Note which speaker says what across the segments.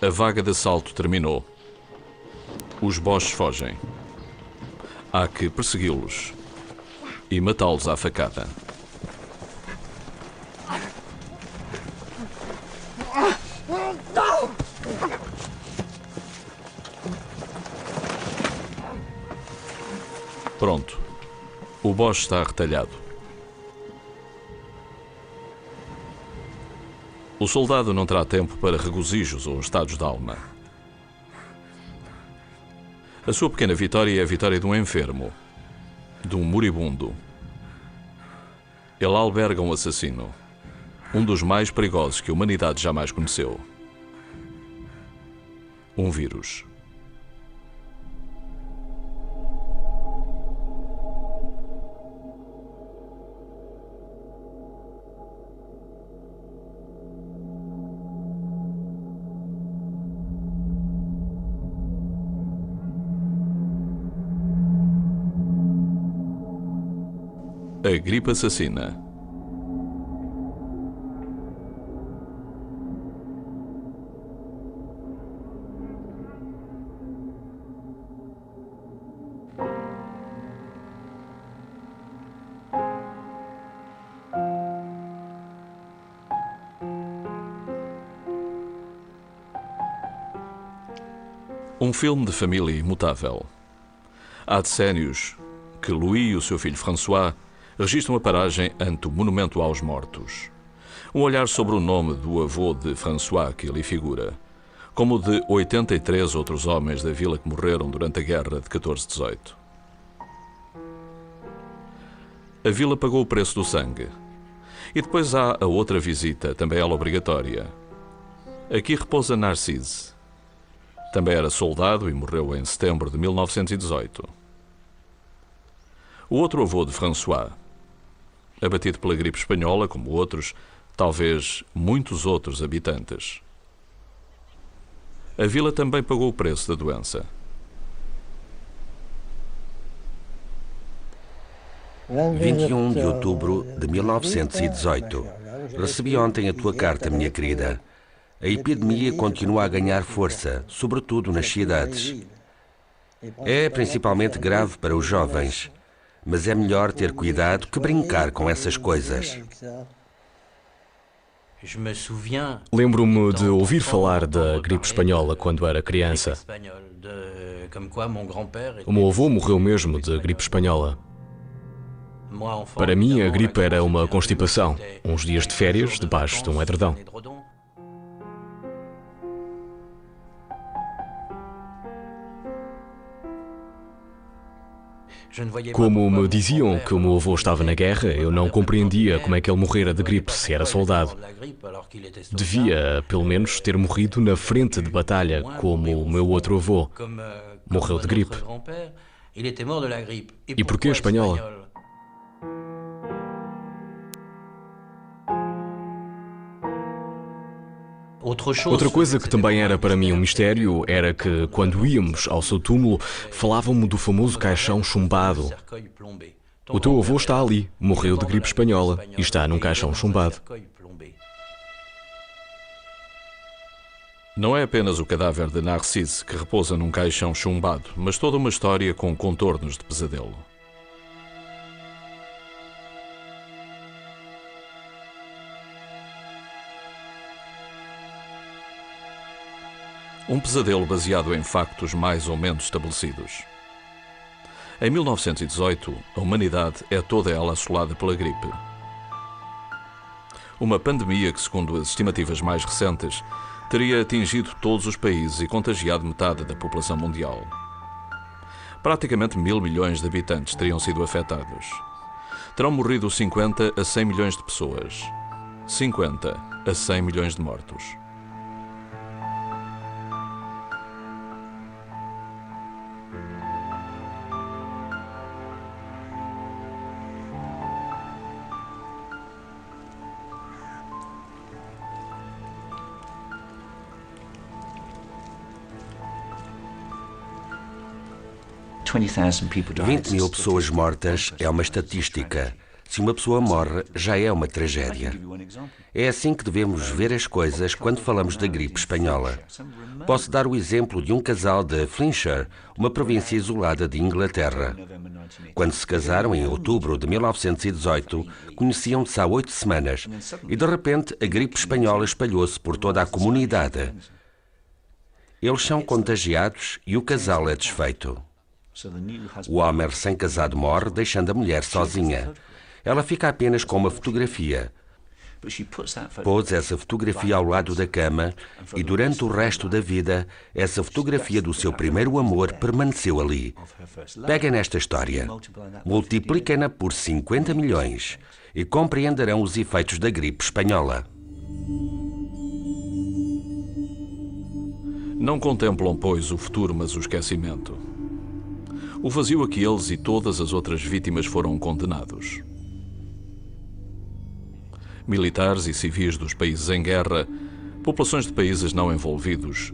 Speaker 1: A vaga de assalto terminou. Os Boches fogem. Há que persegui-los e matá-los à facada. Pronto. O Boche está retalhado. O soldado não terá tempo para regozijos ou estados de alma. A sua pequena vitória é a vitória de um enfermo, de um moribundo. Ele alberga um assassino, um dos mais perigosos que a humanidade jamais conheceu. Um vírus. A gripe assassina. Um filme de família imutável. Há decénios que Louis e o seu filho François registram a paragem ante o monumento aos mortos. Um olhar sobre o nome do avô de François que ali figura, como o de 83 outros homens da vila que morreram durante a guerra de 14-18. A vila pagou o preço do sangue. E depois há a outra visita, também ela obrigatória. Aqui repousa Narcisse. Também era soldado e morreu em setembro de 1918. O outro avô de François, abatido pela gripe espanhola, como outros, talvez muitos outros habitantes. A vila também pagou o preço da doença.
Speaker 2: 21 de outubro de 1918. Recebi ontem a tua carta, minha querida. A epidemia continua a ganhar força, sobretudo nas cidades. É principalmente grave para os jovens, mas é melhor ter cuidado que brincar com essas coisas.
Speaker 3: Lembro-me de ouvir falar da gripe espanhola quando era criança. O meu avô morreu mesmo de gripe espanhola. Para mim, a gripe era uma constipação, uns dias de férias debaixo de um edredão. Como me diziam que o meu avô estava na guerra, eu não compreendia como é que ele morrera de gripe se era soldado. Devia, pelo menos, ter morrido na frente de batalha, como o meu outro avô. Morreu de gripe. E porquê a espanhola? Outra coisa que também era para mim um mistério era que, quando íamos ao seu túmulo, falavam-me do famoso caixão chumbado. O teu avô está ali, morreu de gripe espanhola e está num caixão chumbado.
Speaker 1: Não é apenas o cadáver de Narcisse que repousa num caixão chumbado, mas toda uma história com contornos de pesadelo. Um pesadelo baseado em factos mais ou menos estabelecidos. Em 1918, a humanidade é toda ela assolada pela gripe. Uma pandemia que, segundo as estimativas mais recentes, teria atingido todos os países e contagiado metade da população mundial. Praticamente 1.000 milhões de habitantes teriam sido afetados. Terão morrido 50 a 100 milhões de pessoas. 50 a 100 milhões de mortos.
Speaker 2: Vinte 20 mil pessoas mortas é uma estatística. Se uma pessoa morre, já é uma tragédia. É assim que devemos ver as coisas quando falamos da gripe espanhola. Posso dar o exemplo de um casal de Flintshire, uma província isolada de Inglaterra. Quando se casaram em outubro de 1918, conheciam-se há 8 semanas e, de repente, a gripe espanhola espalhou-se por toda a comunidade. Eles são contagiados e o casal é desfeito. O homem recém-casado morre, deixando a mulher sozinha. Ela fica apenas com uma fotografia. Pôs essa fotografia ao lado da cama e, durante o resto da vida, essa fotografia do seu primeiro amor permaneceu ali. Peguem nesta história, multipliquem-na por 50 milhões e compreenderão os efeitos da gripe espanhola.
Speaker 1: Não contemplam, pois, o futuro, mas o esquecimento. O vazio a que eles e todas as outras vítimas foram condenados. Militares e civis dos países em guerra, populações de países não envolvidos,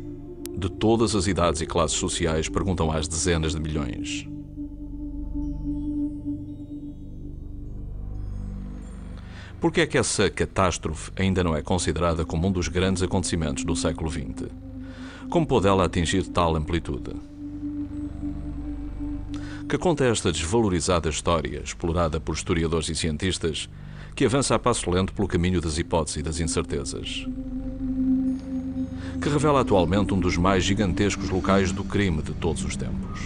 Speaker 1: de todas as idades e classes sociais, perguntam às dezenas de milhões. Por que é que essa catástrofe ainda não é considerada como um dos grandes acontecimentos do século XX? Como pôde ela atingir tal amplitude? Que conta esta desvalorizada história, explorada por historiadores e cientistas, que avança a passo lento pelo caminho das hipóteses e das incertezas? Que revela atualmente um dos mais gigantescos locais do crime de todos os tempos.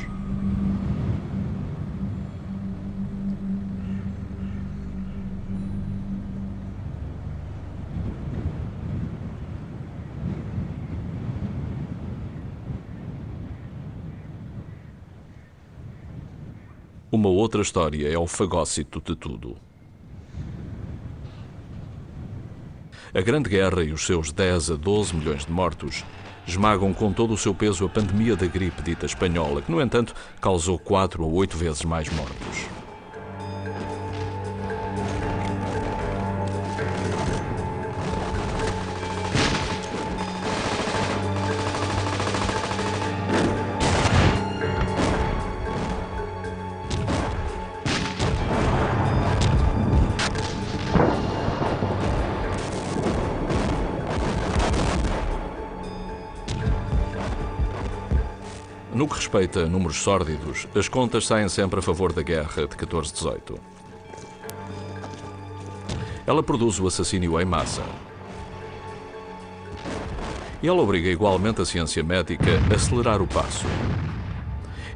Speaker 1: Uma outra história é o fagócito de tudo. A Grande Guerra e os seus 10 a 12 milhões de mortos esmagam com todo o seu peso a pandemia da gripe dita espanhola, que, no entanto, causou 4 a 8 vezes mais mortos. No que respeita a números sórdidos, as contas saem sempre a favor da guerra de 14-18. Ela produz o assassínio em massa. E ela obriga igualmente a ciência médica a acelerar o passo.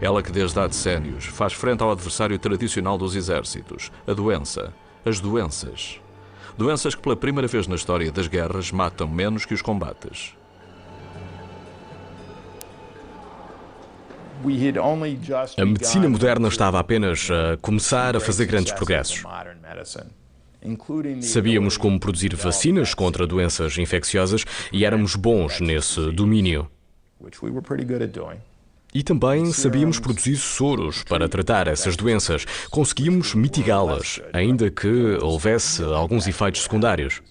Speaker 1: Ela que desde há decénios faz frente ao adversário tradicional dos exércitos, a doença, as doenças. Doenças que pela primeira vez na história das guerras matam menos que os combates.
Speaker 3: A medicina moderna estava apenas a começar a fazer grandes progressos. Sabíamos como produzir vacinas contra doenças infecciosas e éramos bons nesse domínio. E também sabíamos produzir soros para tratar essas doenças. Conseguimos mitigá-las, ainda que houvesse alguns efeitos secundários.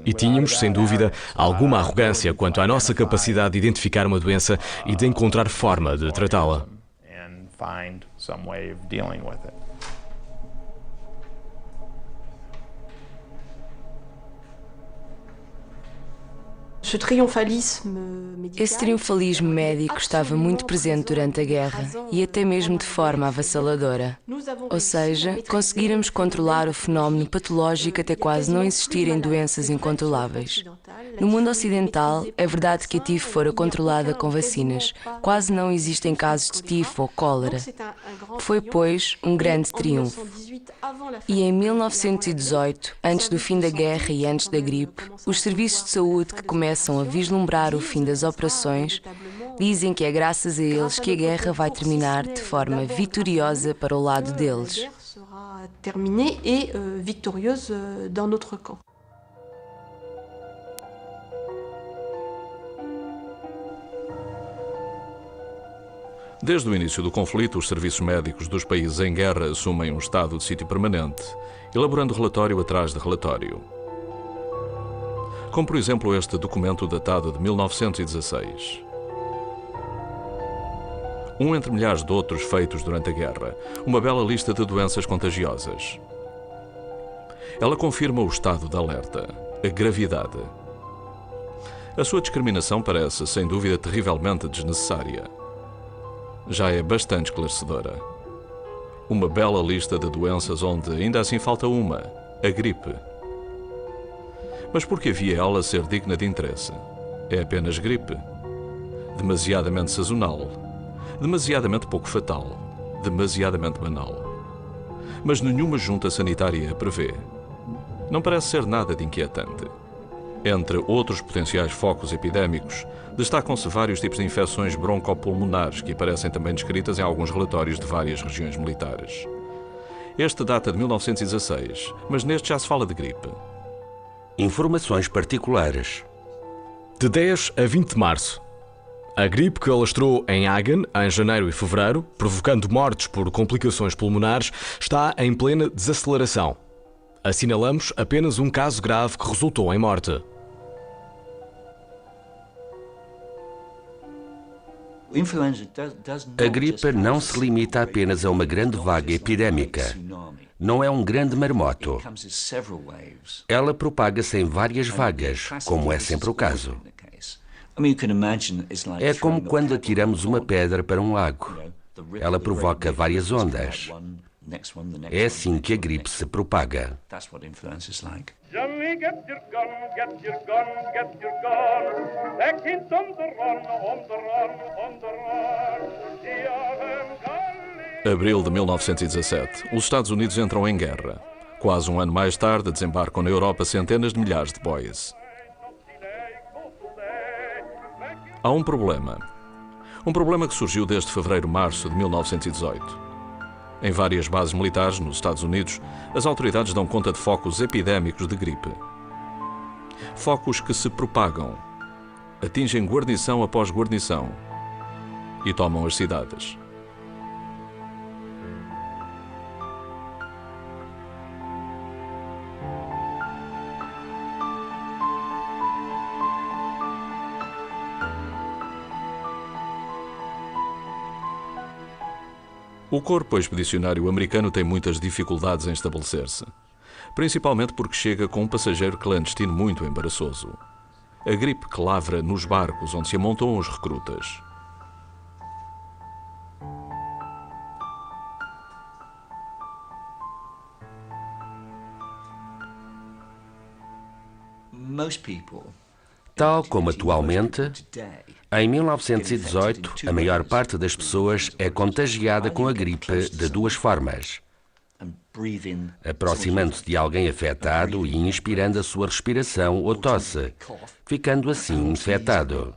Speaker 3: E tínhamos, sem dúvida, alguma arrogância quanto à nossa capacidade de identificar uma doença e de encontrar forma de tratá-la.
Speaker 4: Esse triunfalismo médico estava muito presente durante a guerra e até mesmo de forma avassaladora. Ou seja, conseguíramos controlar o fenómeno patológico até quase não existirem doenças incontroláveis. No mundo ocidental, é verdade que a tifo fora controlada com vacinas. Quase não existem casos de tifo ou cólera. Foi, pois, um grande triunfo. E em 1918, antes do fim da guerra e antes da gripe, os serviços de saúde que começam a vislumbrar o fim das operações dizem que é graças a eles que a guerra vai terminar de forma vitoriosa para o lado deles.
Speaker 1: Desde o início do conflito, os serviços médicos dos países em guerra assumem um estado de sítio permanente, elaborando relatório atrás de relatório. Como, por exemplo, este documento datado de 1916. um entre milhares de outros feitos durante a guerra, uma bela lista de doenças contagiosas. Ela confirma o estado de alerta, a gravidade. A sua discriminação parece, sem dúvida, terrivelmente desnecessária. Já é bastante esclarecedora. Uma bela lista de doenças onde ainda assim falta uma, a gripe. Mas por que havia ela ser digna de interesse? É apenas gripe. Demasiadamente sazonal. Demasiadamente pouco fatal. Demasiadamente banal. Mas nenhuma junta sanitária a prevê. Não parece ser nada de inquietante. Entre outros potenciais focos epidémicos, destacam-se vários tipos de infecções broncopulmonares que aparecem também descritas em alguns relatórios de várias regiões militares. Este data de 1916, mas neste já se fala de gripe.
Speaker 2: Informações particulares.
Speaker 3: De 10 a 20 de março. A gripe que alastrou em Hagen em janeiro e fevereiro, provocando mortes por complicações pulmonares, está em plena desaceleração. Assinalamos apenas um caso grave que resultou em morte.
Speaker 2: A gripe não se limita apenas a uma grande vaga epidémica. Não é um grande marmoto. Ela propaga-se em várias vagas, como é sempre o caso. É como quando atiramos uma pedra para um lago. Ela provoca várias ondas. É assim que a gripe se propaga.
Speaker 1: Abril de 1917. Os Estados Unidos entram em guerra. Quase um ano mais tarde, desembarcam na Europa centenas de milhares de boies. Há um problema. Um problema que surgiu desde fevereiro-março de 1918. Em várias bases militares nos Estados Unidos, as autoridades dão conta de focos epidémicos de gripe. Focos que se propagam, atingem guarnição após guarnição e tomam as cidades. O corpo expedicionário americano tem muitas dificuldades em estabelecer-se, principalmente porque chega com um passageiro clandestino muito embaraçoso. A gripe que lavra nos barcos onde se amontoam os recrutas.
Speaker 2: Tal como atualmente, em 1918, a maior parte das pessoas é contagiada com a gripe de duas formas: aproximando-se de alguém afetado e inspirando a sua respiração ou tosse, ficando assim infectado.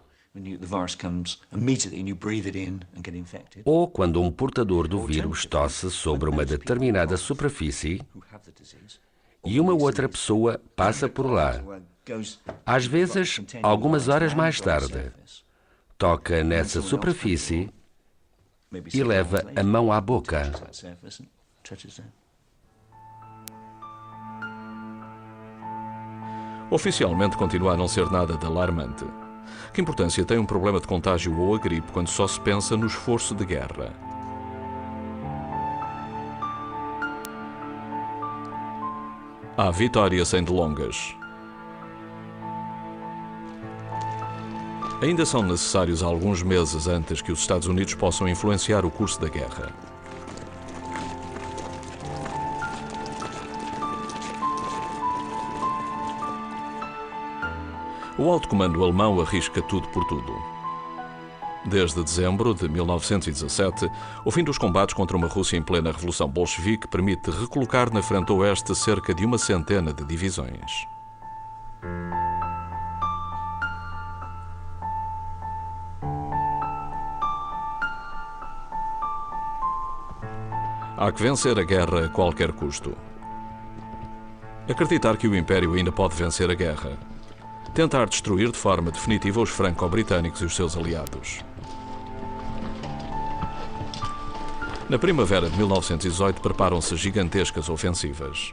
Speaker 2: Ou quando um portador do vírus tosse sobre uma determinada superfície e uma outra pessoa passa por lá. Às vezes, algumas horas mais tarde, toca nessa superfície e leva a mão à boca.
Speaker 1: Oficialmente continua a não ser nada de alarmante. Que importância tem um problema de contágio ou a gripe quando só se pensa no esforço de guerra? Há vitória sem delongas. Ainda são necessários alguns meses antes que os Estados Unidos possam influenciar o curso da guerra. O alto comando alemão arrisca tudo por tudo. Desde dezembro de 1917, o fim dos combates contra uma Rússia em plena Revolução Bolchevique permite recolocar na frente oeste cerca de uma centena de divisões. Há que vencer a guerra a qualquer custo. Acreditar que o Império ainda pode vencer a guerra. Tentar destruir de forma definitiva os franco-britânicos e os seus aliados. Na primavera de 1918 preparam-se gigantescas ofensivas.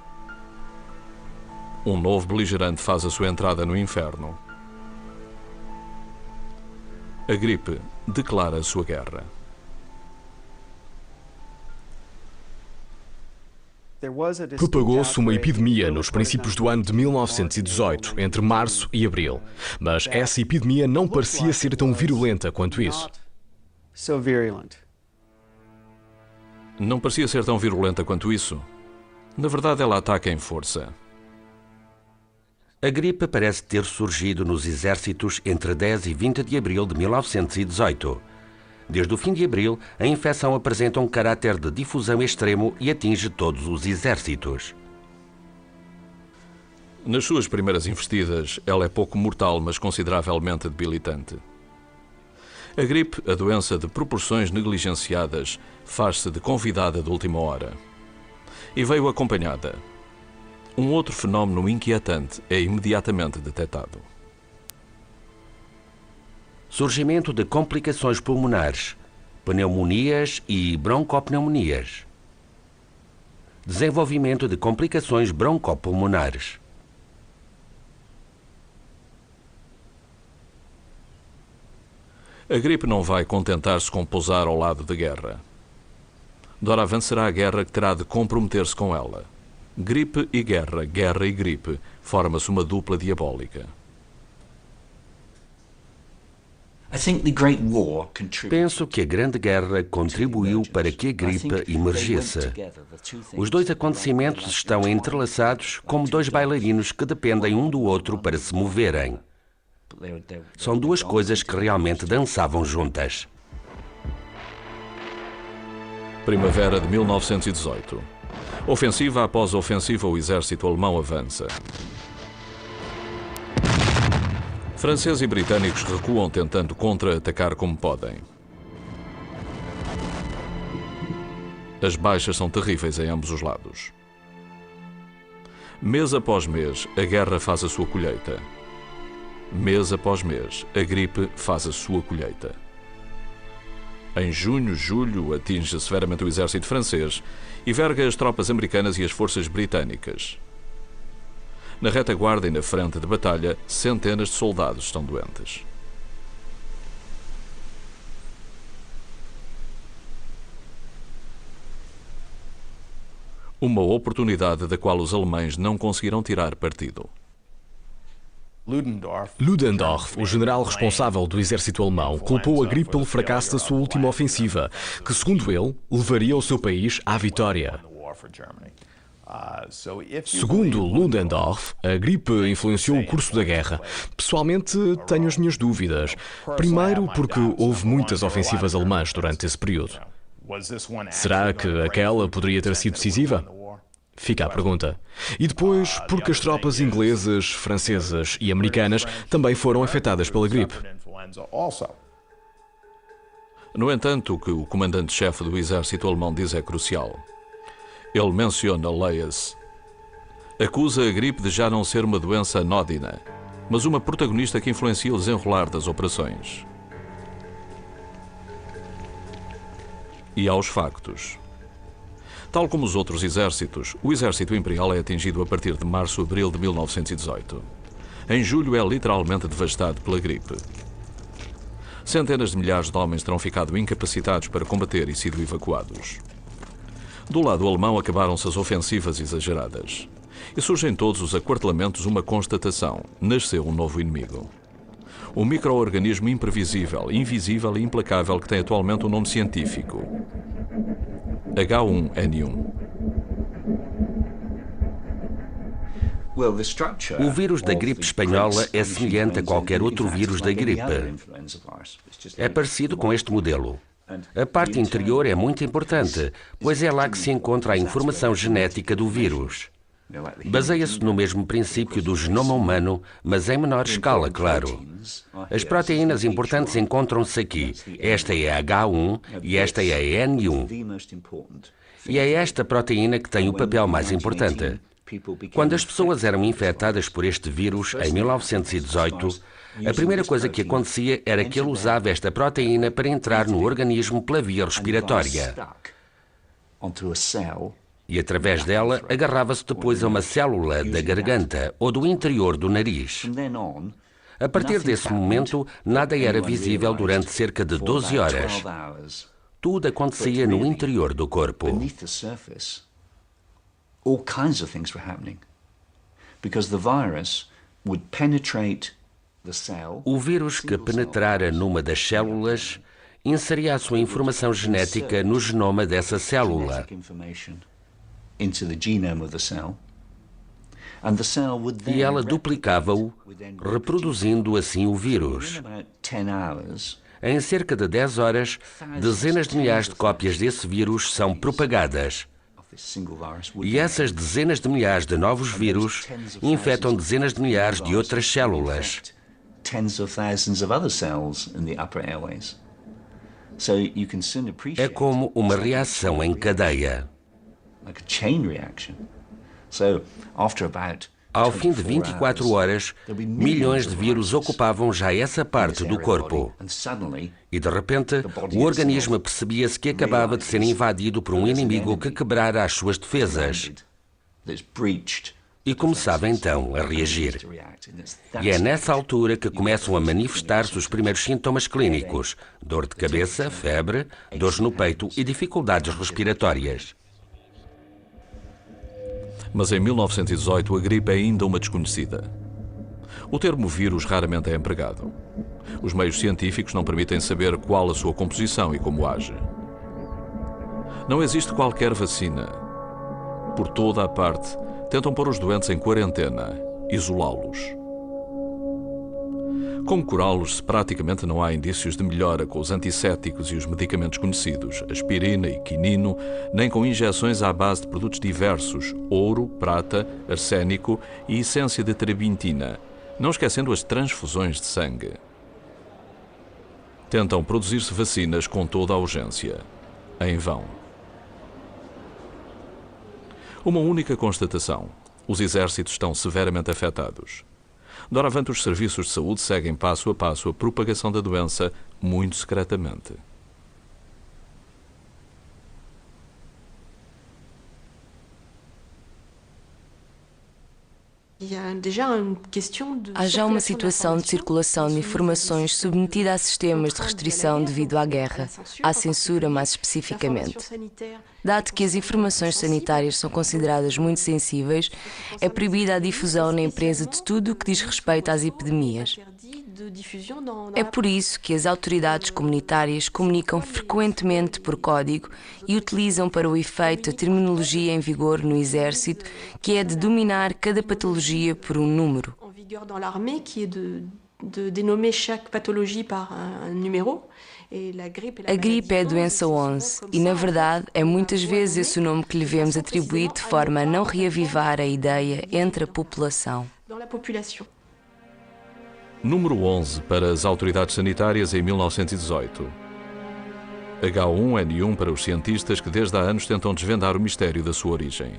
Speaker 1: Um novo beligerante faz a sua entrada no inferno. A gripe declara a sua guerra.
Speaker 3: Propagou-se uma epidemia nos princípios do ano de 1918, entre março e abril. Mas essa epidemia não parecia ser tão virulenta quanto isso.
Speaker 1: Não parecia ser tão virulenta quanto isso. Na verdade, ela ataca em força.
Speaker 2: A gripe parece ter surgido nos exércitos entre 10 e 20 de abril de 1918. Desde o fim de abril, a infecção apresenta um caráter de difusão extremo e atinge todos os exércitos.
Speaker 1: Nas suas primeiras investidas, ela é pouco mortal, mas consideravelmente debilitante. A gripe, a doença de proporções negligenciadas, faz-se de convidada de última hora. E veio acompanhada. Um outro fenómeno inquietante é imediatamente detectado.
Speaker 2: Surgimento de complicações pulmonares, pneumonias e broncopneumonias. Desenvolvimento de complicações broncopulmonares.
Speaker 1: A gripe não vai contentar-se com pousar ao lado da guerra. Doravante será a guerra que terá de comprometer-se com ela. Gripe e guerra, guerra e gripe, forma-se uma dupla diabólica.
Speaker 2: Penso que a Grande Guerra contribuiu para que a gripe emergisse. Os dois acontecimentos estão entrelaçados como dois bailarinos que dependem um do outro para se moverem. São duas coisas que realmente dançavam juntas.
Speaker 1: Primavera de 1918. Ofensiva após ofensiva, o exército alemão avança. Franceses e britânicos recuam tentando contra-atacar como podem. As baixas são terríveis em ambos os lados. Mês após mês, a guerra faz a sua colheita. Mês após mês, a gripe faz a sua colheita. Em junho, julho, atinge severamente o exército francês e verga as tropas americanas e as forças britânicas. Na retaguarda e na frente de batalha, centenas de soldados estão doentes. Uma oportunidade da qual os alemães não conseguirão tirar partido.
Speaker 3: Ludendorff, o general responsável do exército alemão, culpou a gripe pelo fracasso da sua última ofensiva, que, segundo ele, levaria o seu país à vitória. Segundo Ludendorff, a gripe influenciou o curso da guerra. Pessoalmente, tenho as minhas dúvidas. Primeiro, porque houve muitas ofensivas alemãs durante esse período. Será que aquela poderia ter sido decisiva? Fica a pergunta. E depois, porque as tropas inglesas, francesas e americanas também foram afetadas pela gripe.
Speaker 1: No entanto, o que o comandante-chefe do exército alemão diz é crucial. Ele menciona Leyes. Acusa a gripe de já não ser uma doença anódina, mas uma protagonista que influencia o desenrolar das operações. E aos factos. Tal como os outros exércitos, o exército imperial é atingido a partir de março-abril de 1918. Em julho é literalmente devastado pela gripe. Centenas de milhares de homens terão ficado incapacitados para combater e sido evacuados. Do lado alemão acabaram-se as ofensivas exageradas. E surgem todos os aquartelamentos uma constatação: nasceu um novo inimigo. Um micro-organismo imprevisível, invisível e implacável que tem atualmente um nome científico. H1N1.
Speaker 2: O vírus da gripe espanhola é semelhante a qualquer outro vírus da gripe. É parecido com este modelo. A parte interior é muito importante, pois é lá que se encontra a informação genética do vírus. Baseia-se no mesmo princípio do genoma humano, mas em menor escala, claro. As proteínas importantes encontram-se aqui. Esta é a H1 e esta é a N1. E é esta proteína que tem o papel mais importante. Quando as pessoas eram infectadas por este vírus, em 1918, a primeira coisa que acontecia era que ele usava esta proteína para entrar no organismo pela via respiratória. E através dela agarrava-se depois a uma célula da garganta ou do interior do nariz. A partir desse momento, nada era visível durante cerca de 12 horas. Tudo acontecia no interior do corpo.
Speaker 5: all kinds of things were happening. Because the virus would penetrate the cell.
Speaker 2: O vírus que penetrara numa das células inseria a sua informação genética no genoma dessa célula. E ela duplicava-o, reproduzindo assim o vírus. Em cerca de 10 horas, dezenas de milhares de cópias desse vírus são propagadas. E essas dezenas de milhares de novos vírus infectam dezenas de milhares de outras células. É como uma reação em cadeia. Ao fim de 24 horas, milhões de vírus ocupavam já essa parte do corpo. E, de repente, o organismo percebia-se que acabava de ser invadido por um inimigo que quebrara as suas defesas. E começava então a reagir. E é nessa altura que começam a manifestar-se os primeiros sintomas clínicos: dor de cabeça, febre, dores no peito e dificuldades respiratórias.
Speaker 1: Mas em 1918 a gripe é ainda uma desconhecida. O termo vírus raramente é empregado. Os meios científicos não permitem saber qual a sua composição e como age. Não existe qualquer vacina. Por toda a parte, tentam pôr os doentes em quarentena, isolá-los. Como curá-los se praticamente não há indícios de melhora com os antissépticos e os medicamentos conhecidos, aspirina e quinino, nem com injeções à base de produtos diversos, ouro, prata, arsénico e essência de terebintina, não esquecendo as transfusões de sangue. Tentam produzir-se vacinas com toda a urgência, em vão. Uma única constatação: os exércitos estão severamente afetados. Doravante, os serviços de saúde seguem passo a passo a propagação da doença, muito secretamente.
Speaker 4: Há já uma situação de circulação de informações submetida a sistemas de restrição devido à guerra, à censura mais especificamente. Dado que as informações sanitárias são consideradas muito sensíveis, é proibida a difusão na imprensa de tudo o que diz respeito às epidemias. É por isso que as autoridades comunitárias comunicam frequentemente por código e utilizam para o efeito a terminologia em vigor no Exército, que é de dominar cada patologia por um número. A gripe é a doença 11 e, na verdade, é muitas vezes esse o nome que lhe vemos atribuir de forma a não reavivar a ideia entre a população.
Speaker 1: Número 11 para as autoridades sanitárias em 1918. H1N1 para os cientistas que desde há anos tentam desvendar o mistério da sua origem.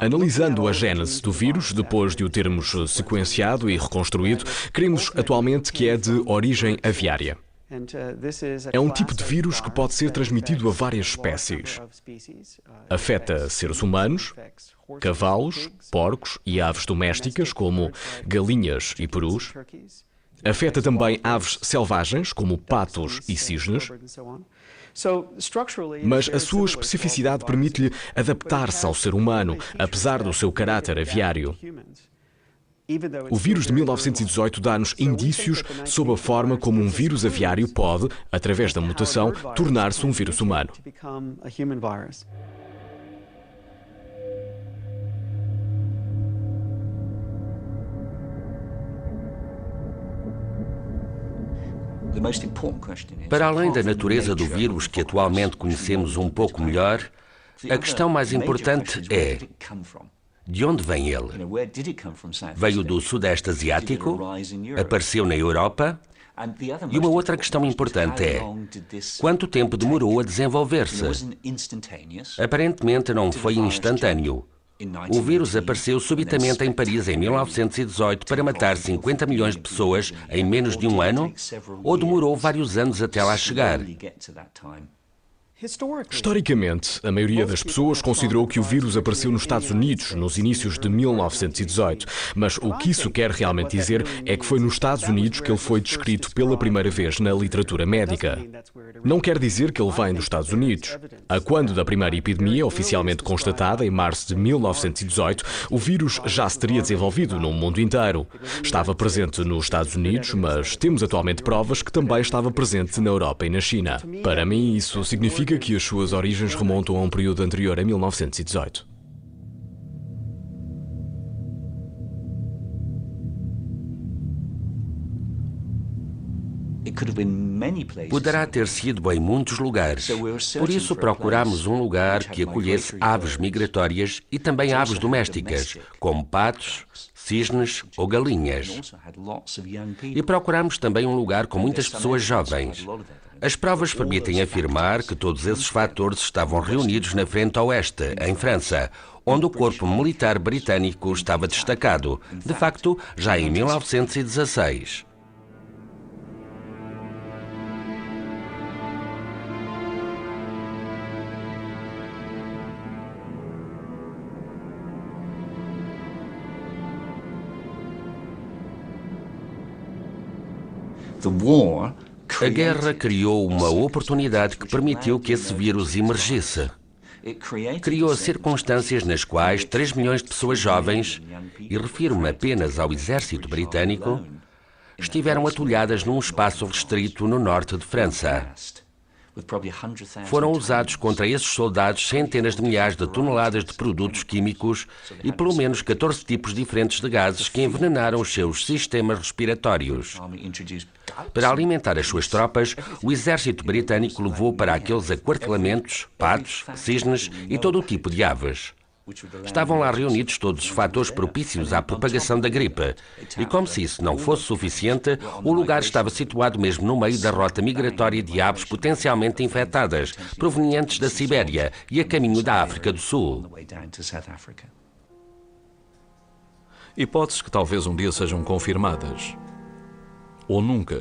Speaker 3: Analisando a gênese do vírus, depois de o termos sequenciado e reconstruído, cremos atualmente que é de origem aviária. É um tipo de vírus que pode ser transmitido a várias espécies. Afeta seres humanos, cavalos, porcos e aves domésticas, como galinhas e perus. Afeta também aves selvagens, como patos e cisnes. Mas a sua especificidade permite-lhe adaptar-se ao ser humano, apesar do seu caráter aviário. O vírus de 1918 dá-nos indícios sobre a forma como um vírus aviário pode, através da mutação, tornar-se um vírus humano.
Speaker 2: Para além da natureza do vírus, que atualmente conhecemos um pouco melhor, a questão mais importante é: de onde vem ele? Veio do Sudeste Asiático? Apareceu na Europa? E uma outra questão importante é: quanto tempo demorou a desenvolver-se? Aparentemente não foi instantâneo. O vírus apareceu subitamente em Paris em 1918 para matar 50 milhões de pessoas em menos de um ano? Ou demorou vários anos até lá chegar?
Speaker 3: Historicamente, a maioria das pessoas considerou que o vírus apareceu nos Estados Unidos nos inícios de 1918, mas o que isso quer realmente dizer é que foi nos Estados Unidos que ele foi descrito pela primeira vez na literatura médica. Não quer dizer que ele vem dos Estados Unidos. A quando da primeira epidemia, oficialmente constatada em março de 1918, o vírus já se teria desenvolvido no mundo inteiro. Estava presente nos Estados Unidos, mas temos atualmente provas que também estava presente na Europa e na China. Para mim, isso significa que as suas origens remontam a um período anterior a 1918.
Speaker 2: Poderá ter sido em muitos lugares. Por isso procuramos um lugar que acolhesse aves migratórias e também aves domésticas, como patos, cisnes ou galinhas. E procuramos também um lugar com muitas pessoas jovens. As provas permitem afirmar que todos esses fatores estavam reunidos na frente oeste, em França, onde o corpo militar britânico estava destacado, de facto, já em 1916. A guerra criou uma oportunidade que permitiu que esse vírus emergisse. Criou circunstâncias nas quais 3 milhões de pessoas jovens, e refiro-me apenas ao exército britânico, estiveram atulhadas num espaço restrito no norte de França. Foram usados contra esses soldados centenas de milhares de toneladas de produtos químicos e pelo menos 14 tipos diferentes de gases que envenenaram os seus sistemas respiratórios. Para alimentar as suas tropas, o exército britânico levou para aqueles aquartelamentos patos, cisnes e todo o tipo de aves. Estavam lá reunidos todos os fatores propícios à propagação da gripe. E como se isso não fosse suficiente, o lugar estava situado mesmo no meio da rota migratória de aves potencialmente infectadas, provenientes da Sibéria e a caminho da África do Sul.
Speaker 1: Hipóteses que talvez um dia sejam confirmadas. Ou nunca.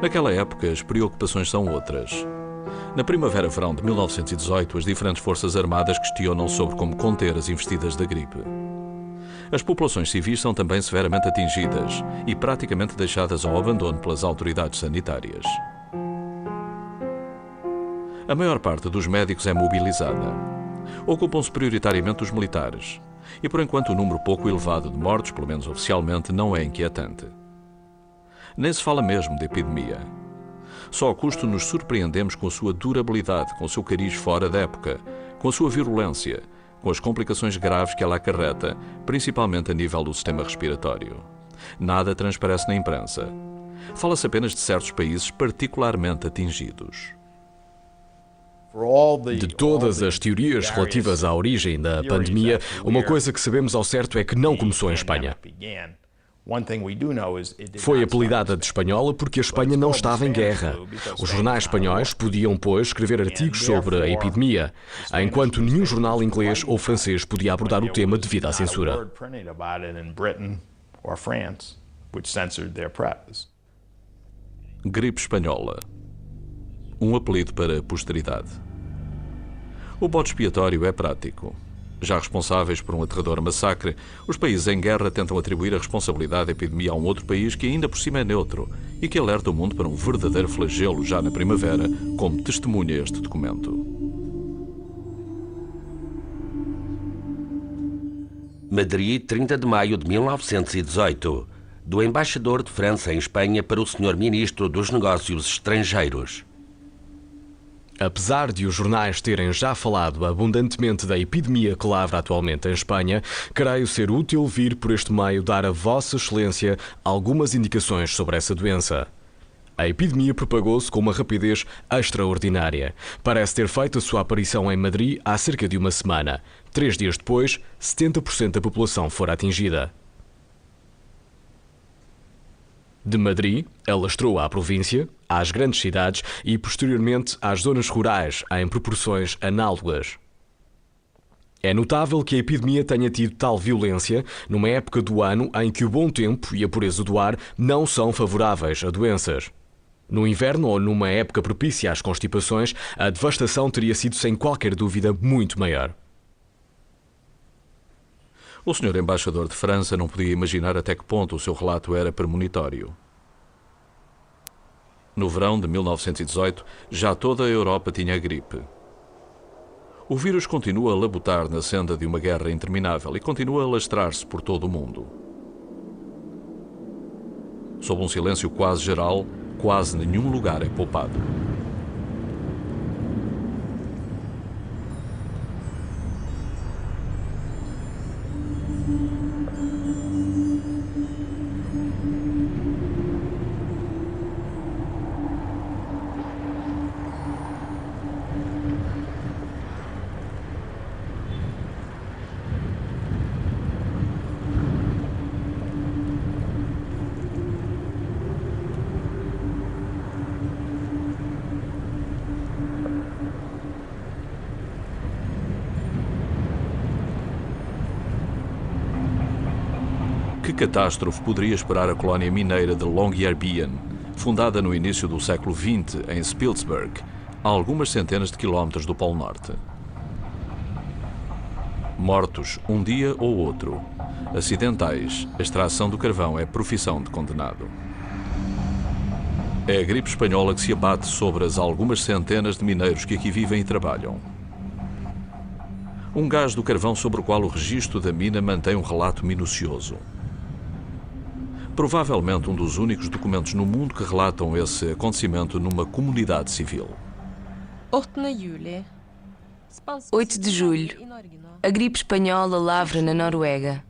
Speaker 1: Naquela época, as preocupações são outras. Na primavera-verão de 1918, as diferentes forças armadas questionam sobre como conter as investidas da gripe. As populações civis são também severamente atingidas e praticamente deixadas ao abandono pelas autoridades sanitárias. A maior parte dos médicos é mobilizada. Ocupam-se prioritariamente os militares. E por enquanto o número pouco elevado de mortos, pelo menos oficialmente, não é inquietante. Nem se fala mesmo de epidemia. Só ao custo nos surpreendemos com a sua durabilidade, com o seu cariz fora da época, com a sua virulência, com as complicações graves que ela acarreta, principalmente a nível do sistema respiratório. Nada transparece na imprensa. Fala-se apenas de certos países particularmente atingidos.
Speaker 3: De todas as teorias relativas à origem da pandemia, uma coisa que sabemos ao certo é que não começou em Espanha. Foi apelidada de espanhola porque a Espanha não estava em guerra. Os jornais espanhóis podiam, pois, escrever artigos sobre a epidemia, enquanto nenhum jornal inglês ou francês podia abordar o tema devido à censura.
Speaker 1: Gripe espanhola. Um apelido para a posteridade. O bode expiatório é prático. Já responsáveis por um aterrador massacre, os países em guerra tentam atribuir a responsabilidade da epidemia a um outro país que ainda por cima é neutro e que alerta o mundo para um verdadeiro flagelo já na primavera, como testemunha este documento.
Speaker 2: Madrid, 30 de maio de 1918. Do embaixador de França em Espanha para o Sr. Ministro dos Negócios Estrangeiros.
Speaker 3: Apesar de os jornais terem já falado abundantemente da epidemia que lavra atualmente em Espanha, creio ser útil vir por este meio dar a Vossa Excelência algumas indicações sobre essa doença. A epidemia propagou-se com uma rapidez extraordinária. Parece ter feito a sua aparição em Madrid há cerca de uma semana. 3 dias depois, 70% da população fora atingida. De Madrid, alastrou à província, às grandes cidades e, posteriormente, às zonas rurais, em proporções análogas. É notável que a epidemia tenha tido tal violência numa época do ano em que o bom tempo e a pureza do ar não são favoráveis a doenças. No inverno ou numa época propícia às constipações, a devastação teria sido, sem qualquer dúvida, muito maior.
Speaker 1: O senhor embaixador de França não podia imaginar até que ponto o seu relato era premonitório. No verão de 1918, já toda a Europa tinha gripe. O vírus continua a labutar na senda de uma guerra interminável e continua a lastrar-se por todo o mundo. Sob um silêncio quase geral, quase nenhum lugar é poupado. Que catástrofe poderia esperar a colónia mineira de Longyearbyen, fundada no início do século XX em Spilsberg, a algumas centenas de quilómetros do Polo Norte? Mortos um dia ou outro, acidentais, a extração do carvão é profissão de condenado. É a gripe espanhola que se abate sobre as algumas centenas de mineiros que aqui vivem e trabalham. Um gás do carvão sobre o qual o registro da mina mantém um relato minucioso. Provavelmente um dos únicos documentos no mundo que relatam esse acontecimento numa comunidade civil.
Speaker 4: 8 de julho. A gripe espanhola lavra na Noruega.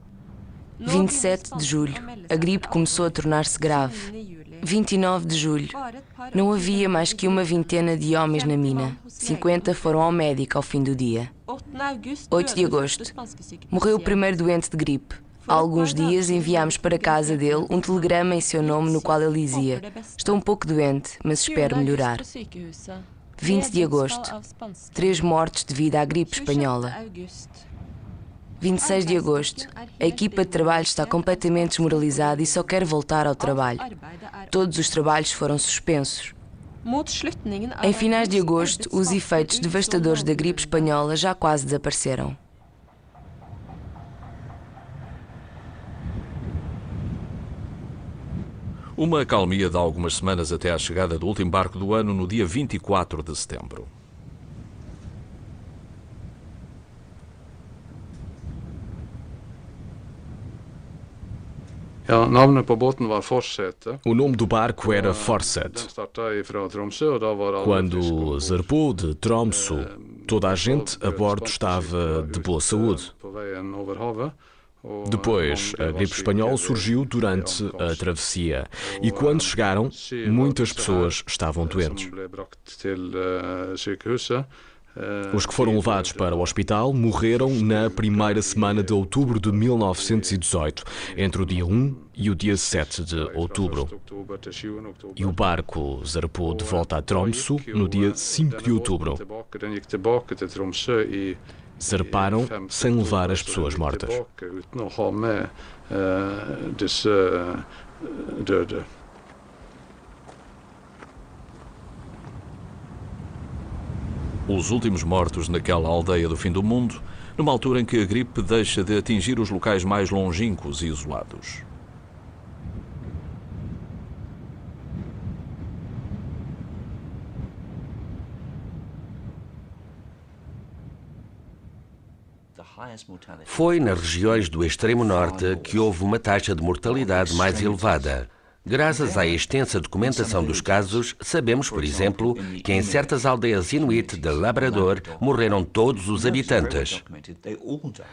Speaker 4: 27 de julho. A gripe começou a tornar-se grave. 29 de julho. Não havia mais que uma vintena de homens na mina. 50 foram ao médico ao fim do dia. 8 de agosto. Morreu o primeiro doente de gripe. Há alguns dias enviámos para casa dele um telegrama em seu nome no qual ele dizia: "Estou um pouco doente, mas espero melhorar." 20 de agosto. 3 mortes devido à gripe espanhola. 26 de agosto. A equipa de trabalho está completamente desmoralizada e só quer voltar ao trabalho. Todos os trabalhos foram suspensos. Em finais de agosto, os efeitos devastadores da gripe espanhola já quase desapareceram.
Speaker 1: Uma acalmia de algumas semanas até à chegada do último barco do ano no dia 24 de setembro.
Speaker 3: O nome do barco era Forset. Quando zarpou de Tromsø, toda a gente a bordo estava de boa saúde. Depois, a gripe espanhola surgiu durante a travessia e quando chegaram, muitas pessoas estavam doentes. Os que foram levados para o hospital morreram na primeira semana de outubro de 1918, entre o dia 1 e o dia 7 de outubro. E o barco zarpou de volta a Tromsø no dia 5 de outubro. Zarparam sem levar as pessoas mortas.
Speaker 1: Os últimos mortos naquela aldeia do fim do mundo, numa altura em que a gripe deixa de atingir os locais mais longínquos e isolados.
Speaker 2: Foi nas regiões do extremo norte que houve uma taxa de mortalidade mais elevada. Graças à extensa documentação dos casos, sabemos, por exemplo, que em certas aldeias inuit de Labrador morreram todos os habitantes.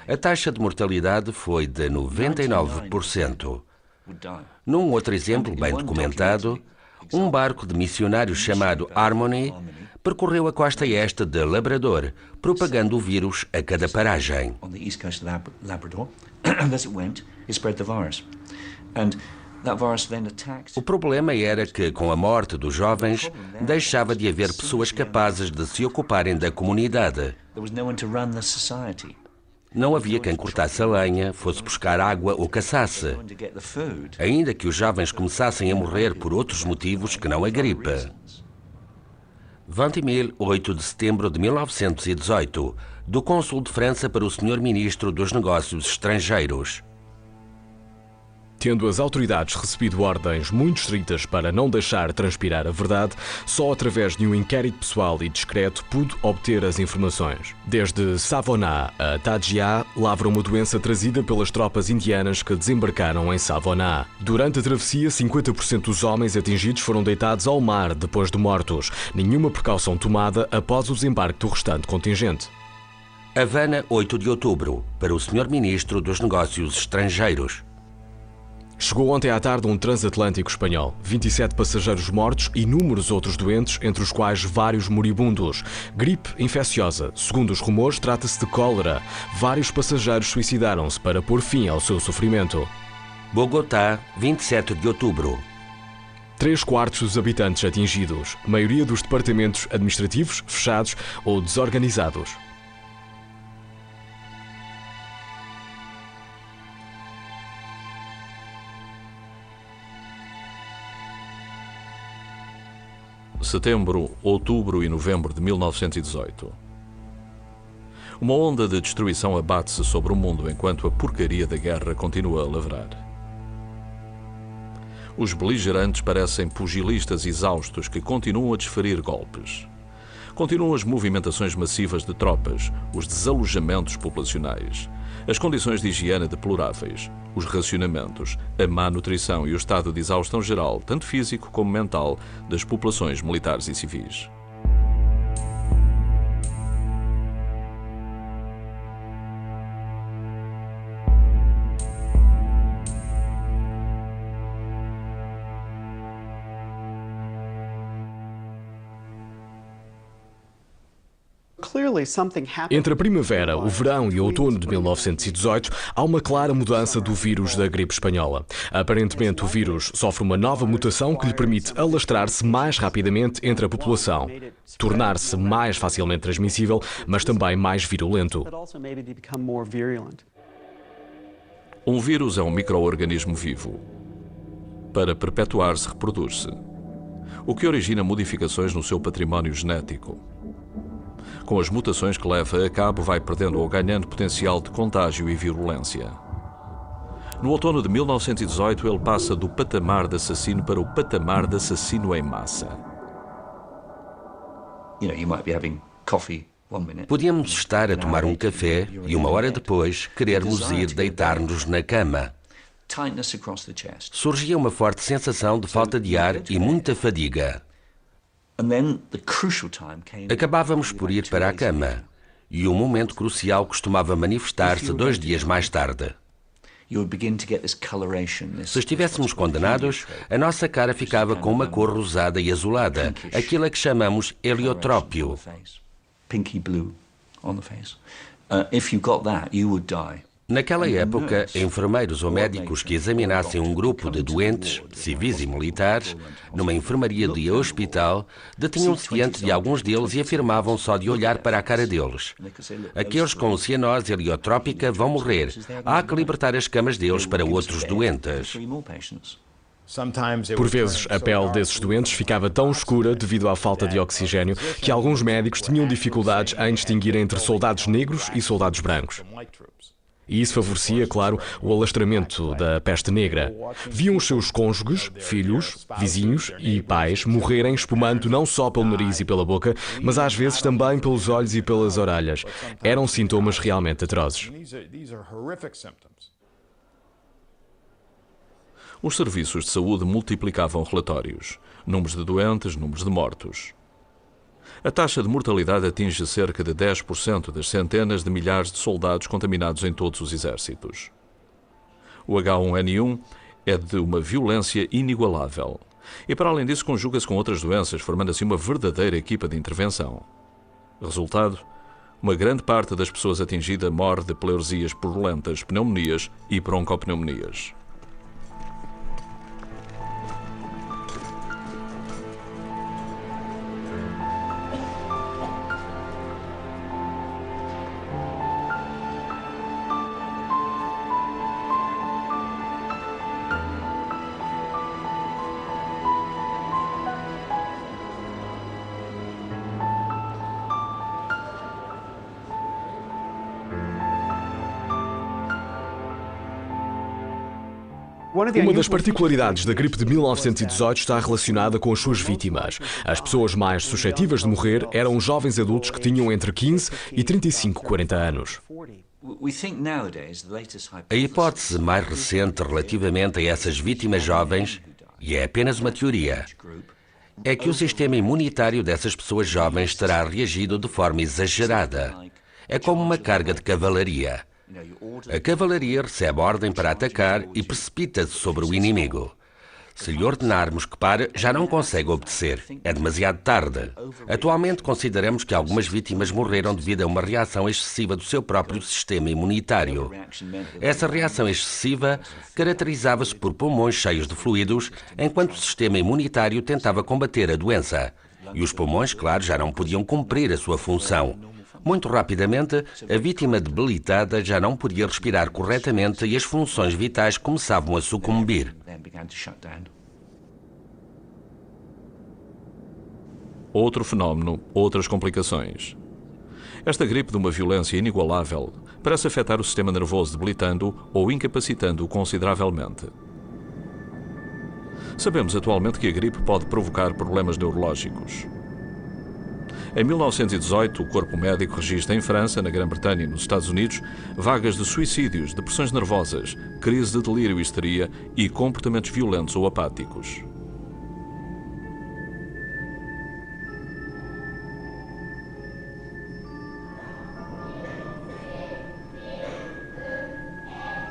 Speaker 2: A taxa de mortalidade foi de 99%. Num outro exemplo bem documentado, um barco de missionários chamado Harmony percorreu a costa este de Labrador, propagando o vírus a cada paragem. O problema era que, com a morte dos jovens, deixava de haver pessoas capazes de se ocuparem da comunidade. Não havia quem cortasse a lenha, fosse buscar água ou caçasse, ainda que os jovens começassem a morrer por outros motivos que não a gripe. 20.000, 8 de setembro de 1918, do cônsul de França para o Sr. Ministro dos Negócios Estrangeiros.
Speaker 3: Tendo as autoridades recebido ordens muito estritas para não deixar transpirar a verdade, só através de um inquérito pessoal e discreto pude obter as informações. Desde Savona a Tadjia, lavra uma doença trazida pelas tropas indianas que desembarcaram em Savona. Durante a travessia, 50% dos homens atingidos foram deitados ao mar depois de mortos. Nenhuma precaução tomada após o desembarque do restante contingente.
Speaker 2: Havana, 8 de outubro, para o Sr. Ministro dos Negócios Estrangeiros.
Speaker 3: Chegou ontem à tarde um transatlântico espanhol. 27 passageiros mortos e inúmeros outros doentes, entre os quais vários moribundos. Gripe infecciosa. Segundo os rumores, trata-se de cólera. Vários passageiros suicidaram-se para pôr fim ao seu sofrimento.
Speaker 2: Bogotá, 27 de outubro.
Speaker 3: 3/4 dos habitantes atingidos. A maioria dos departamentos administrativos fechados ou desorganizados.
Speaker 1: Setembro, outubro e novembro de 1918. Uma onda de destruição abate-se sobre o mundo enquanto a porcaria da guerra continua a lavrar. Os beligerantes parecem pugilistas exaustos que continuam a desferir golpes. Continuam as movimentações massivas de tropas, os desalojamentos populacionais, as condições de higiene deploráveis, os racionamentos, a má nutrição e o estado de exaustão geral, tanto físico como mental, das populações militares e civis.
Speaker 3: Entre a primavera, o verão e o outono de 1918, há uma clara mudança do vírus da gripe espanhola. Aparentemente, o vírus sofre uma nova mutação que lhe permite alastrar-se mais rapidamente entre a população, tornar-se mais facilmente transmissível, mas também mais virulento.
Speaker 1: Um vírus é um micro-organismo vivo. Para perpetuar-se, reproduz-se, o que origina modificações no seu património genético. Com as mutações que leva a cabo, vai perdendo ou ganhando potencial de contágio e virulência. No outono de 1918, ele passa do patamar de assassino para o patamar de assassino em massa.
Speaker 2: Podíamos estar a tomar um café e uma hora depois querermos ir deitar-nos na cama. Surgia uma forte sensação de falta de ar e muita fadiga. Acabávamos por ir para a cama e o momento crucial costumava manifestar-se 2 dias mais tarde. Se estivéssemos condenados, a nossa cara ficava com uma cor rosada e azulada, aquilo a que chamamos heliotrópio. Naquela época, enfermeiros ou médicos que examinassem um grupo de doentes, civis e militares, numa enfermaria de hospital, detinham-se diante de alguns deles e afirmavam só de olhar para a cara deles: aqueles com cianose heliotrópica vão morrer. Há que libertar as camas deles para outros doentes.
Speaker 3: Por vezes, a pele desses doentes ficava tão escura devido à falta de oxigênio que alguns médicos tinham dificuldades em distinguir entre soldados negros e soldados brancos. E isso favorecia, claro, o alastramento da peste negra. Viam os seus cônjuges, filhos, vizinhos e pais morrerem espumando não só pelo nariz e pela boca, mas às vezes também pelos olhos e pelas orelhas. Eram sintomas realmente atrozes.
Speaker 1: Os serviços de saúde multiplicavam relatórios, números de doentes, números de mortos. A taxa de mortalidade atinge cerca de 10% das centenas de milhares de soldados contaminados em todos os exércitos. O H1N1 é de uma violência inigualável e, para além disso, conjuga-se com outras doenças, formando assim uma verdadeira equipa de intervenção. Resultado: uma grande parte das pessoas atingidas morre de pleuresias purulentas, pneumonias e broncopneumonias.
Speaker 3: Uma das particularidades da gripe de 1918 está relacionada com as suas vítimas. As pessoas mais suscetíveis de morrer eram jovens adultos que tinham entre 15 e 35, 40 anos.
Speaker 2: A hipótese mais recente relativamente a essas vítimas jovens, e é apenas uma teoria, é que o sistema imunitário dessas pessoas jovens terá reagido de forma exagerada. É como uma carga de cavalaria. A cavalaria recebe ordem para atacar e precipita-se sobre o inimigo. Se lhe ordenarmos que pare, já não consegue obedecer. É demasiado tarde. Atualmente consideramos que algumas vítimas morreram devido a uma reação excessiva do seu próprio sistema imunitário. Essa reação excessiva caracterizava-se por pulmões cheios de fluidos, enquanto o sistema imunitário tentava combater a doença. E os pulmões, claro, já não podiam cumprir a sua função. Muito rapidamente, a vítima debilitada já não podia respirar corretamente e as funções vitais começavam a sucumbir.
Speaker 1: Outro fenómeno, outras complicações. Esta gripe de uma violência inigualável parece afetar o sistema nervoso, debilitando-o ou incapacitando-o consideravelmente. Sabemos atualmente que a gripe pode provocar problemas neurológicos. Em 1918, o corpo médico registra em França, na Grã-Bretanha e nos Estados Unidos vagas de suicídios, depressões nervosas, crise de delírio e histeria e comportamentos violentos ou apáticos.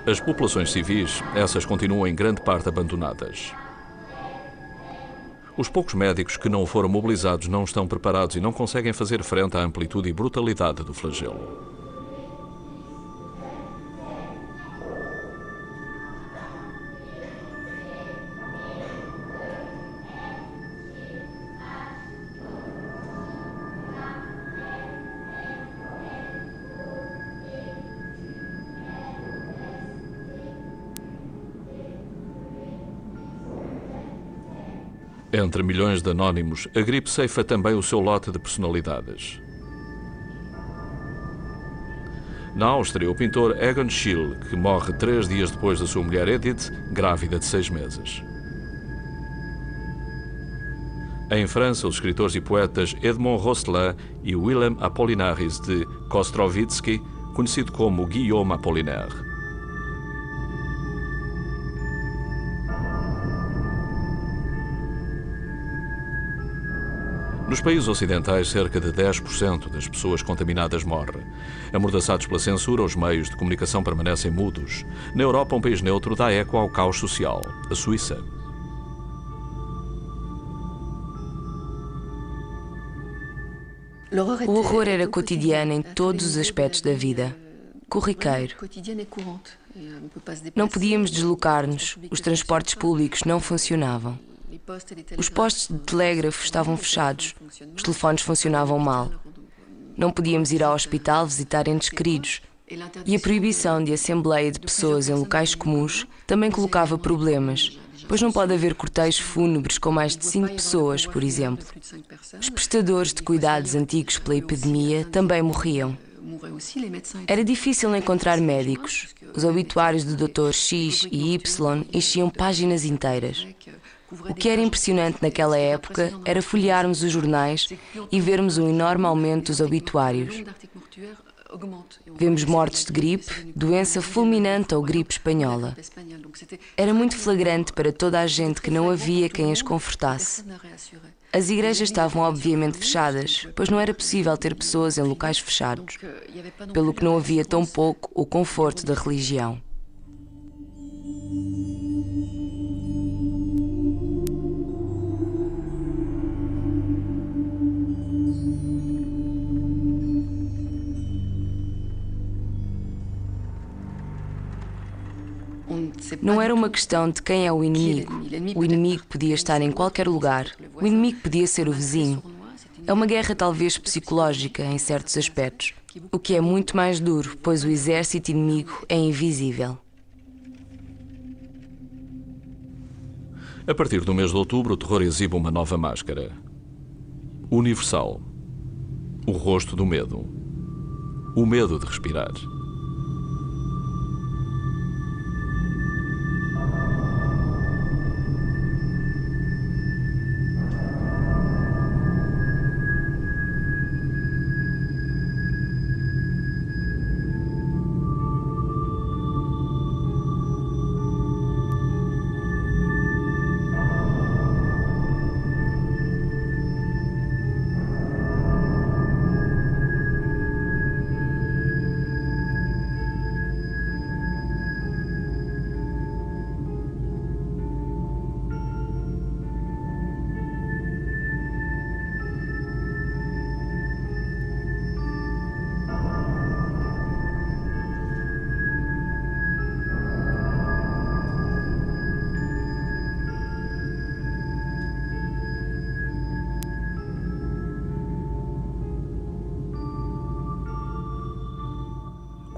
Speaker 1: As populações civis, essas continuam em grande parte abandonadas. Os poucos médicos que não foram mobilizados não estão preparados e não conseguem fazer frente à amplitude e brutalidade do flagelo. Entre milhões de anónimos, a gripe ceifa também o seu lote de personalidades. Na Áustria, o pintor Egon Schiele, que morre 3 dias depois da sua mulher Edith, grávida de 6 meses. Em França, os escritores e poetas Edmond Rostand e Willem Apollinaris de Kostrovitsky, conhecido como Guillaume Apollinaire. Nos países ocidentais, cerca de 10% das pessoas contaminadas morre. Amordaçados pela censura, os meios de comunicação permanecem mudos. Na Europa, um país neutro dá eco ao caos social, a Suíça.
Speaker 4: O horror era cotidiano em todos os aspectos da vida. Corriqueiro. Não podíamos deslocar-nos, os transportes públicos não funcionavam. Os postos de telégrafo estavam fechados, os telefones funcionavam mal. Não podíamos ir ao hospital visitar entes queridos. E a proibição de assembleia de pessoas em locais comuns também colocava problemas, pois não pode haver cortejos fúnebres com mais de 5 pessoas, por exemplo. Os prestadores de cuidados antigos pela epidemia também morriam. Era difícil encontrar médicos. Os obituários do Dr. X e Y enchiam páginas inteiras. O que era impressionante naquela época era folhearmos os jornais e vermos um enorme aumento dos obituários. Vemos mortes de gripe, doença fulminante ou gripe espanhola. Era muito flagrante para toda a gente que não havia quem as confortasse. As igrejas estavam obviamente fechadas, pois não era possível ter pessoas em locais fechados, pelo que não havia tão pouco o conforto da religião. Não era uma questão de quem é o inimigo. O inimigo podia estar em qualquer lugar. O inimigo podia ser o vizinho. É uma guerra talvez psicológica em certos aspectos, o que é muito mais duro, pois o exército inimigo é invisível.
Speaker 1: A partir do mês de outubro, o terror exibe uma nova máscara. Universal. O rosto do medo. O medo de respirar.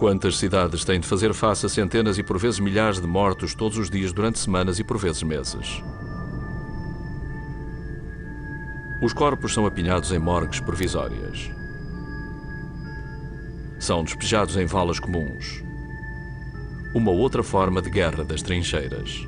Speaker 1: Quantas cidades têm de fazer face a centenas e por vezes milhares de mortos todos os dias durante semanas e por vezes meses? Os corpos são apinhados em morgues provisórias. São despejados em valas comuns. Uma outra forma de guerra das trincheiras.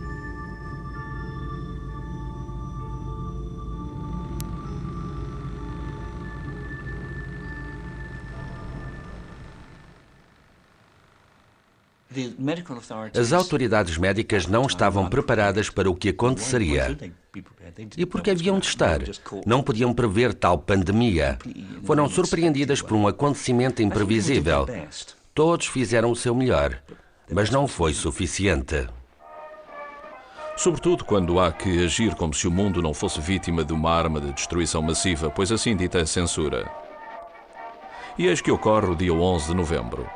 Speaker 2: As autoridades médicas não estavam preparadas para o que aconteceria. E por que haviam de estar? Não podiam prever tal pandemia. Foram surpreendidas por um acontecimento imprevisível. Todos fizeram o seu melhor, mas não foi suficiente.
Speaker 1: Sobretudo quando há que agir como se o mundo não fosse vítima de uma arma de destruição massiva, pois assim dita é censura. E eis que ocorre o dia 11 de novembro,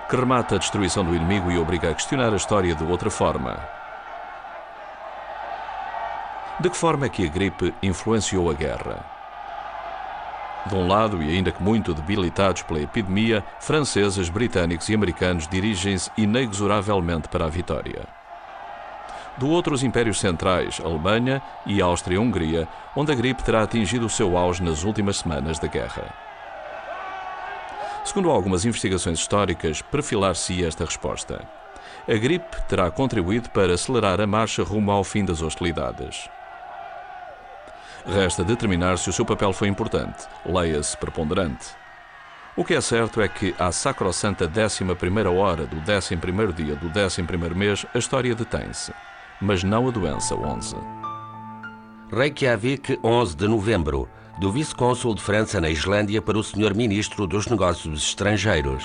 Speaker 1: que remata a destruição do inimigo e obriga a questionar a história de outra forma. De que forma é que a gripe influenciou a guerra? De um lado, e ainda que muito debilitados pela epidemia, franceses, britânicos e americanos dirigem-se inexoravelmente para a vitória. Do outro, os impérios centrais, Alemanha e Áustria-Hungria, onde a gripe terá atingido o seu auge nas últimas semanas da guerra. Segundo algumas investigações históricas, perfilar-se esta resposta. A gripe terá contribuído para acelerar a marcha rumo ao fim das hostilidades. Resta determinar se o seu papel foi importante, leia-se preponderante. O que é certo é que, à sacrossanta 11ª hora do 11º dia do 11º mês, a história detém-se, mas não a doença 11.
Speaker 2: Reykjavik, 11 de novembro. Do vice-cônsul de França na Islândia para o Sr. Ministro dos Negócios Estrangeiros.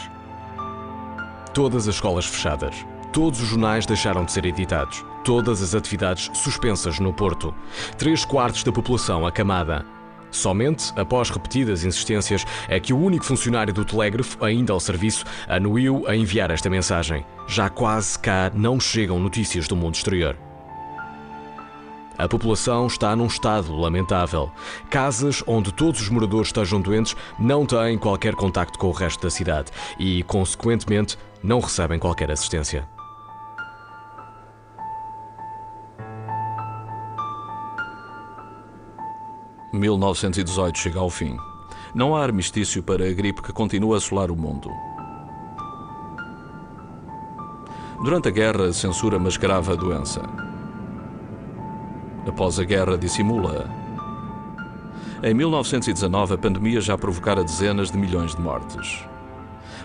Speaker 3: Todas as escolas fechadas. Todos os jornais deixaram de ser editados. Todas as atividades suspensas no Porto. 3/4 da população acamada. Somente, após repetidas insistências, é que o único funcionário do telégrafo, ainda ao serviço, anuiu a enviar esta mensagem. Já quase cá não chegam notícias do mundo exterior. A população está num estado lamentável. Casas onde todos os moradores estejam doentes não têm qualquer contacto com o resto da cidade e, consequentemente, não recebem qualquer assistência.
Speaker 1: – 1918 chega ao fim. Não há armistício para a gripe que continua a assolar o mundo. Durante a guerra, a censura mascarava a doença. Após a guerra, dissimula-a. Em 1919, a pandemia já provocara dezenas de milhões de mortes.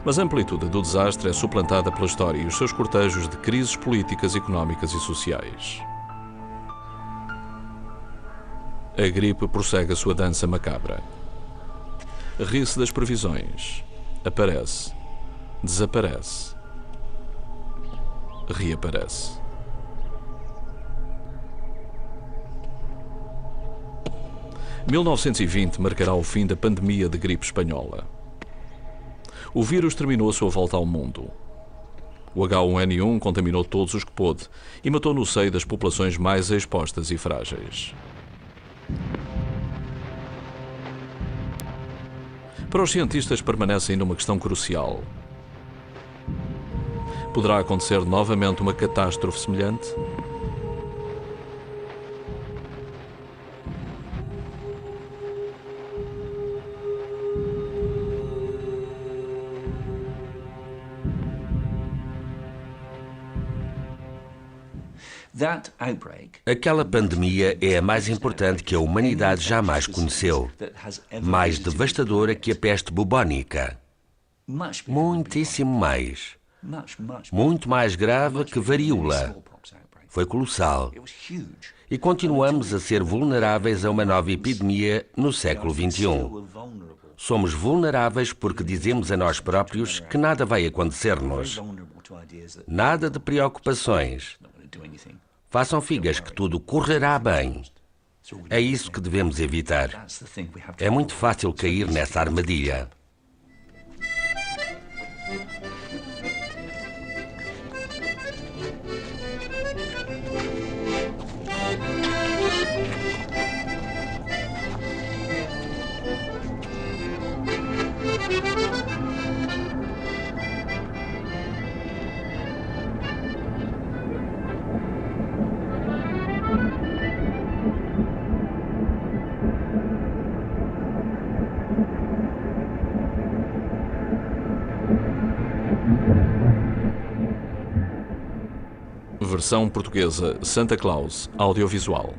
Speaker 1: Mas a amplitude do desastre é suplantada pela história e os seus cortejos de crises políticas, económicas e sociais. A gripe prossegue a sua dança macabra. Ri-se das previsões. Aparece. Desaparece. Reaparece. – 1920 marcará o fim da pandemia de gripe espanhola. O vírus terminou a sua volta ao mundo. O H1N1 contaminou todos os que pôde e matou no seio das populações mais expostas e frágeis. Para os cientistas permanece ainda uma questão crucial. Poderá acontecer novamente uma catástrofe semelhante?
Speaker 2: Aquela pandemia é a mais importante que a humanidade jamais conheceu. Mais devastadora que a peste bubónica. Muitíssimo mais. Muito mais grave que varíola. Foi colossal. E continuamos a ser vulneráveis a uma nova epidemia no século XXI. Somos vulneráveis porque dizemos a nós próprios que nada vai acontecer-nos. Nada de preocupações. Façam figas que tudo correrá bem. É isso que devemos evitar. É muito fácil cair nessa armadilha.
Speaker 1: versão portuguesa Santa Claus, audiovisual.